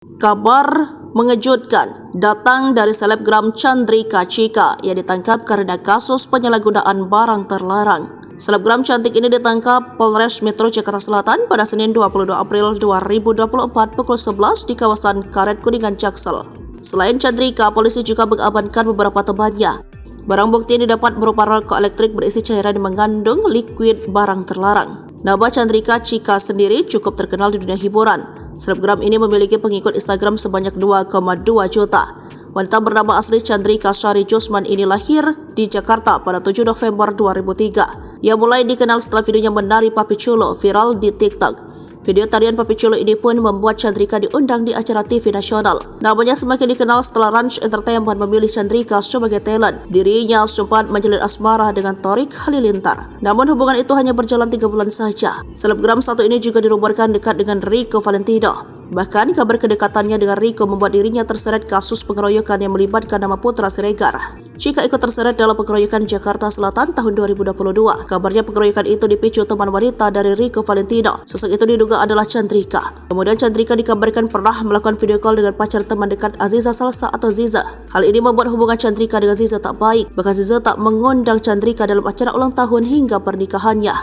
Kabar mengejutkan datang dari selebgram Chandrika Chika yang ditangkap karena kasus penyalahgunaan barang terlarang. Selebgram cantik ini ditangkap Polres Metro Jakarta Selatan pada Senin 22 April 2024 pukul 11 di kawasan Karet Kuningan, Jaksel. Selain Chandrika, polisi juga mengamankan beberapa temannya. Barang bukti yang didapat berupa rokok elektrik berisi cairan yang mengandung liquid barang terlarang. Nama Chandrika Chika sendiri cukup terkenal di dunia hiburan. Selebgram ini memiliki pengikut Instagram sebanyak 2,2 juta. Wanita bernama asli Chandrika Sari Josman ini lahir di Jakarta pada 7 November 2003. Ia mulai dikenal setelah videonya menari Papi Chulo viral di TikTok. Video tarian Papi Chulo ini pun membuat Chandrika diundang di acara TV nasional. Namanya semakin dikenal setelah Ranch Entertainment memilih Chandrika sebagai talent. Dirinya sempat menjalin asmara dengan Torik Halilintar. Namun hubungan itu hanya berjalan 3 bulan saja. Selebgram satu ini juga dirumorekan dekat dengan Rico Valentino. Bahkan kabar kedekatannya dengan Rico membuat dirinya terseret kasus pengeroyokan yang melibatkan nama Putra Siregar. Chika ikut terseret dalam pengeroyokan Jakarta Selatan tahun 2022. Kabarnya pengeroyokan itu dipicu teman wanita dari Rico Valentino. Sosok itu diduga adalah Chandrika. Kemudian Chandrika dikabarkan pernah melakukan video call dengan pacar teman dekat Aziza Salsa atau Ziza. Hal ini membuat hubungan Chandrika dengan Ziza tak baik. Bahkan Ziza tak mengundang Chandrika dalam acara ulang tahun hingga pernikahannya.